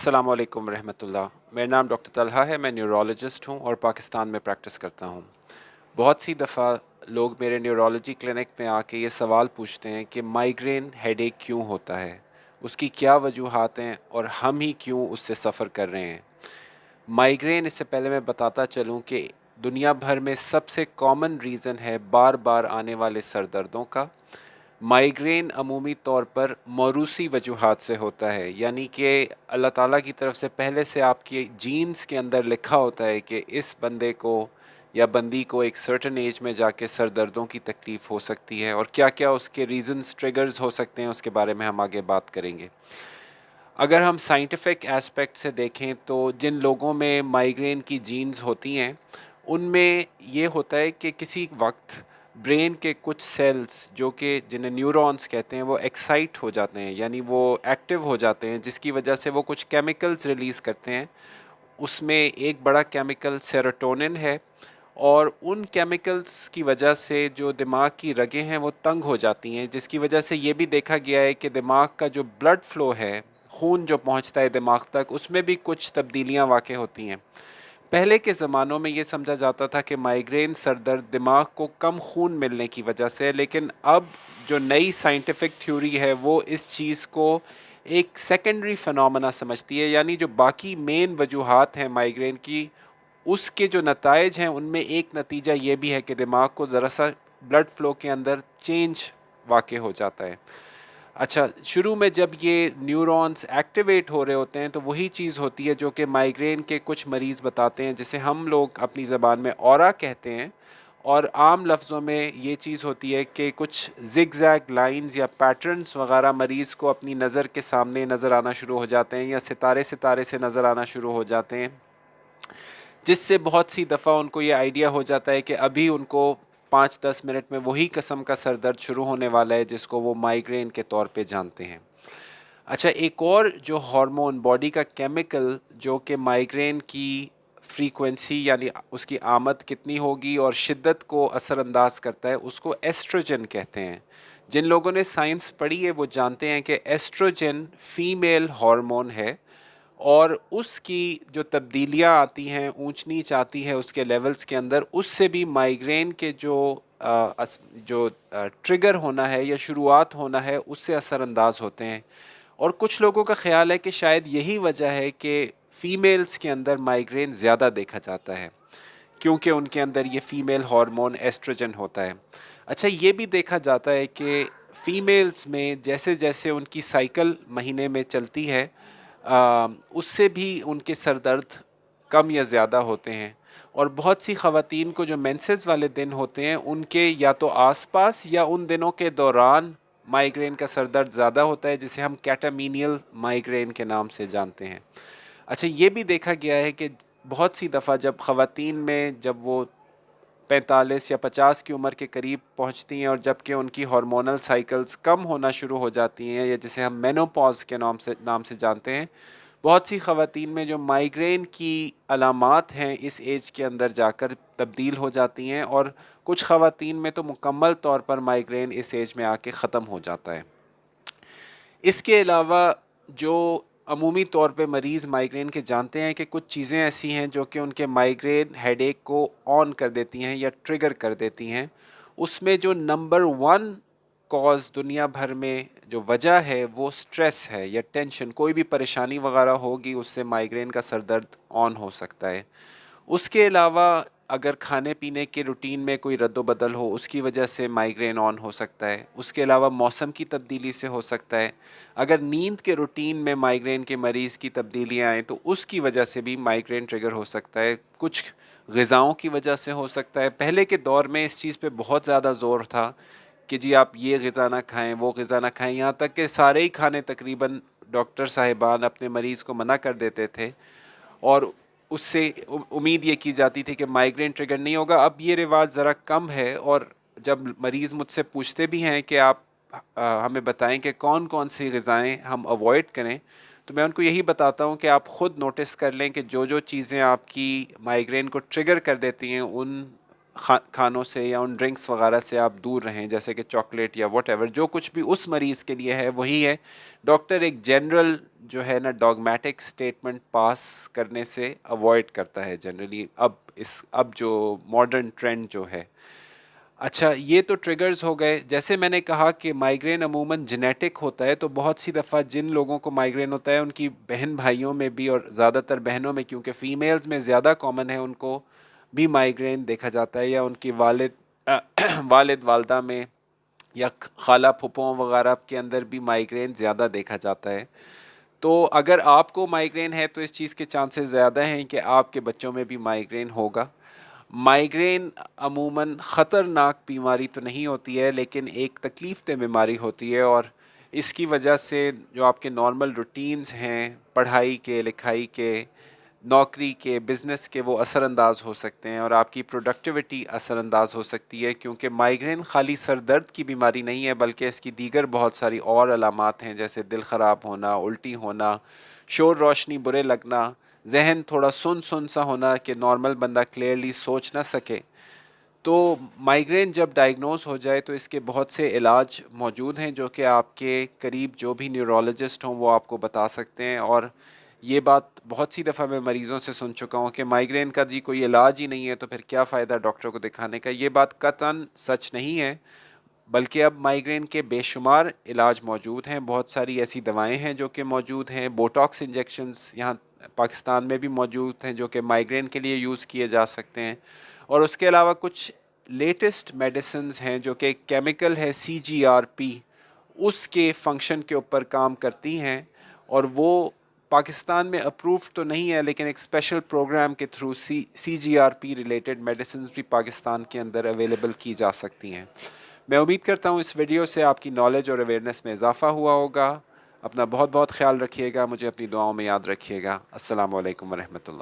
अस्सलाम वालेकुम रहमतुल्लाह। मेरा नाम डॉक्टर तलहा है। मैं न्यूरोलॉजिस्ट हूँ और पाकिस्तान में प्रैक्टिस करता हूँ। बहुत सी दफ़ा लोग मेरे न्यूरोलॉजी क्लिनिक में आके ये सवाल पूछते हैं कि माइग्रेन हेडेक क्यों होता है, उसकी क्या वजूहात हैं और हम ही क्यों उससे सफ़र कर रहे हैं। माइग्रेन, इससे पहले मैं बताता चलूँ कि दुनिया भर में सबसे कॉमन रीज़न है बार बार आने वाले सर दर्दों का। माइग्रेन अमूमी तौर पर मौरूसी वजूहात से होता है, यानी कि अल्लाह ताला की तरफ से पहले से आपके जीन्स के अंदर लिखा होता है कि इस बंदे को या बंदी को एक सर्टन एज में जाके सर दर्दों की तकलीफ़ हो सकती है, और क्या क्या उसके रीज़न्स, ट्रिगर्स हो सकते हैं, उसके बारे में हम आगे बात करेंगे। अगर हम साइंटिफिक एस्पेक्ट से देखें तो जिन लोगों में माइग्रेन की जीन्स होती हैं उनमें ये होता है कि किसी वक्त ब्रेन के कुछ सेल्स जो कि जिन्हें न्यूरॉन्स कहते हैं वो एक्साइट हो जाते हैं, यानी वो एक्टिव हो जाते हैं, जिसकी वजह से वो कुछ केमिकल्स रिलीज़ करते हैं। उसमें एक बड़ा केमिकल सेरोटोनिन है, और उन केमिकल्स की वजह से जो दिमाग की रगें हैं वो तंग हो जाती हैं, जिसकी वजह से ये भी देखा गया है कि दिमाग का जो ब्लड फ्लो है, खून जो पहुंचता है दिमाग तक, उसमें भी कुछ तब्दीलियां वाक़ई होती हैं। पहले के ज़मानों में ये समझा जाता था कि माइग्रेन सर दर्द दिमाग को कम खून मिलने की वजह से है, लेकिन अब जो नई साइंटिफिक थ्योरी है वो इस चीज़ को एक सेकेंडरी फिनोमेना समझती है, यानी जो बाकी मेन वजूहात हैं माइग्रेन की, उसके जो नताइज हैं उनमें एक नतीजा ये भी है कि दिमाग को ज़रा सा ब्लड फ्लो के अंदर चेंज वाक़ई हो जाता है। अच्छा, शुरू में जब ये न्यूरॉन्स एक्टिवेट हो रहे होते हैं तो वही चीज़ होती है जो कि माइग्रेन के कुछ मरीज़ बताते हैं, जिसे हम लोग अपनी ज़बान में ऑरा कहते हैं, और आम लफ्ज़ों में ये चीज़ होती है कि कुछ जिग-जैग लाइंस या पैटर्न्स वगैरह मरीज़ को अपनी नज़र के सामने नज़र आना शुरू हो जाते हैं, या सितारे सितारे से नज़र आना शुरू हो जाते हैं, जिससे बहुत सी दफ़ा उनको ये आइडिया हो जाता है कि अभी उनको 5-10 मिनट में वही किस्म का सर दर्द शुरू होने वाला है जिसको वो माइग्रेन के तौर पे जानते हैं। अच्छा, एक और जो हार्मोन, बॉडी का केमिकल जो कि माइग्रेन की फ्रीक्वेंसी यानी उसकी आमद कितनी होगी और शिद्दत को असरअंदाज करता है, उसको एस्ट्रोजन कहते हैं। जिन लोगों ने साइंस पढ़ी है वो जानते हैं कि एस्ट्रोजन फीमेल हार्मोन है, और उसकी जो तब्दीलियाँ आती हैं, ऊंच नीच आती है उसके लेवल्स के अंदर, उससे भी माइग्रेन के जो ट्रिगर होना है या शुरुआत होना है उससे असरअंदाज होते हैं। और कुछ लोगों का ख्याल है कि शायद यही वजह है कि फ़ीमेल्स के अंदर माइग्रेन ज़्यादा देखा जाता है, क्योंकि उनके अंदर ये फ़ीमेल हार्मोन एस्ट्रोजन होता है। अच्छा, ये भी देखा जाता है कि फ़ीमेल्स में जैसे जैसे उनकी साइकिल महीने में चलती है, उससे भी उनके सर दर्द कम या ज़्यादा होते हैं। और बहुत सी ख़वातीन को जो मेंसेस वाले दिन होते हैं उनके या तो आसपास या उन दिनों के दौरान माइग्रेन का सर दर्द ज़्यादा होता है, जिसे हम कैटामीनियल माइग्रेन के नाम से जानते हैं। अच्छा, ये भी देखा गया है कि बहुत सी दफ़ा जब ख़वातीन में जब वो 45 या 50 की उम्र के करीब पहुंचती हैं और जबकि उनकी हार्मोनल साइकिल्स कम होना शुरू हो जाती हैं, या जिसे हम मेनोपॉज के नाम से जानते हैं, बहुत सी ख़वातीन में जो माइग्रेन की अलामात हैं इस एज के अंदर जाकर तब्दील हो जाती हैं, और कुछ ख़वातीन में तो मुकम्मल तौर पर माइग्रेन इस एज में आके ख़त्म हो जाता है। इसके अलावा जो अमूमी तौर पे मरीज़ माइग्रेन के जानते हैं कि कुछ चीज़ें ऐसी हैं जो कि उनके माइग्रेन हेडेक को ऑन कर देती हैं या ट्रिगर कर देती हैं। उसमें जो नंबर वन कॉज दुनिया भर में जो वजह है वो स्ट्रेस है या टेंशन, कोई भी परेशानी वगैरह होगी उससे माइग्रेन का सर दर्द ऑन हो सकता है। उसके अलावा अगर खाने पीने के रूटीन में कोई रद्द-ओ-बदल हो उसकी वजह से माइग्रेन ऑन हो सकता है। उसके अलावा मौसम की तब्दीली से हो सकता है। अगर नींद के रूटीन में माइग्रेन के मरीज़ की तब्दीलियाँ आएँ तो उसकी वजह से भी माइग्रेन ट्रिगर हो सकता है। कुछ ग़िज़ाओं की वजह से हो सकता है। पहले के दौर में इस चीज़ पे बहुत ज़्यादा ज़ोर था कि जी आप ये ग़िज़ा ना खाएँ, वो ग़िज़ा ना खाएँ, यहाँ तक कि सारे ही खाने तकरीबन डॉक्टर साहिबान अपने मरीज़ को मना कर देते थे, और उससे उम्मीद ये की जाती थी कि माइग्रेन ट्रिगर नहीं होगा। अब ये रिवाज ज़रा कम है, और जब मरीज़ मुझसे पूछते भी हैं कि आप हमें बताएं कि कौन कौन सी ग़िज़ाएँ हम अवॉइड करें, तो मैं उनको यही बताता हूँ कि आप ख़ुद नोटिस कर लें कि जो जो चीज़ें आपकी माइग्रेन को ट्रिगर कर देती हैं उन खानों से या उन ड्रिंक्स वगैरह से आप दूर रहें, जैसे कि चॉकलेट या वट एवर, जो कुछ भी उस मरीज़ के लिए है वही है। डॉक्टर एक जनरल جو ہے نا ڈاگمیٹک اسٹیٹمنٹ پاس کرنے سے اوائڈ کرتا ہے جنرلی، اب جو ماڈرن ٹرینڈ جو ہے۔ اچھا، یہ تو ٹریگرز ہو گئے۔ جیسے میں نے کہا کہ مائیگرین عموماً جینیٹک ہوتا ہے، تو بہت سی دفعہ جن لوگوں کو مائیگرین ہوتا ہے ان کی بہن بھائیوں میں بھی، اور زیادہ تر بہنوں میں کیونکہ فیمیلز میں زیادہ کامن ہے، ان کو بھی مائیگرین دیکھا جاتا ہے، یا ان کی والد والدہ میں یا خالہ پھپھوں وغیرہ کے اندر بھی مائیگرین زیادہ دیکھا جاتا ہے۔ تو اگر آپ کو مائیگرین ہے تو اس چیز کے چانسز زیادہ ہیں کہ آپ کے بچوں میں بھی مائیگرین ہوگا۔ مائیگرین عموماً خطرناک بیماری تو نہیں ہوتی ہے، لیکن ایک تکلیف دہ بیماری ہوتی ہے، اور اس کی وجہ سے جو آپ کے نارمل روٹینز ہیں، پڑھائی کے، لکھائی کے، نوکری کے، بزنس کے، وہ اثر انداز ہو سکتے ہیں، اور آپ کی پروڈکٹیوٹی اثر انداز ہو سکتی ہے، کیونکہ مائیگرین خالی سر درد کی بیماری نہیں ہے، بلکہ اس کی دیگر بہت ساری اور علامات ہیں، جیسے دل خراب ہونا، الٹی ہونا، شور روشنی برے لگنا، ذہن تھوڑا سن سا ہونا کہ نارمل بندہ کلیئرلی سوچ نہ سکے۔ تو مائیگرین جب ڈائیگنوز ہو جائے تو اس کے بہت سے علاج موجود ہیں، جو کہ آپ کے قریب جو بھی نیورولوجسٹ ہوں وہ آپ کو بتا سکتے ہیں۔ اور یہ بات بہت سی دفعہ میں مریضوں سے سن چکا ہوں کہ مائیگرین کا جی کوئی علاج ہی نہیں ہے تو پھر کیا فائدہ ڈاکٹر کو دکھانے کا۔ یہ بات قطعاً سچ نہیں ہے، بلکہ اب مائیگرین کے بے شمار علاج موجود ہیں، بہت ساری ایسی دوائیں ہیں جو کہ موجود ہیں، بوٹاکس انجیکشنز یہاں پاکستان میں بھی موجود ہیں جو کہ مائیگرین کے لیے یوز کیے جا سکتے ہیں، اور اس کے علاوہ کچھ لیٹسٹ میڈیسنز ہیں جو کہ کیمیکل ہے CGRP، اس کے فنکشن کے اوپر کام کرتی ہیں، اور وہ پاکستان میں اپروفڈ تو نہیں ہے، لیکن ایک اسپیشل پروگرام کے تھرو CGRP ریلیٹڈ میڈیسنز بھی پاکستان کے اندر اویلیبل کی جا سکتی ہیں۔ میں امید کرتا ہوں اس ویڈیو سے آپ کی نالج اور اویئرنیس میں اضافہ ہوا ہوگا۔ اپنا بہت بہت خیال رکھیے گا، مجھے اپنی دعاؤں میں یاد رکھیے گا۔ السلام علیکم ورحمۃ اللہ۔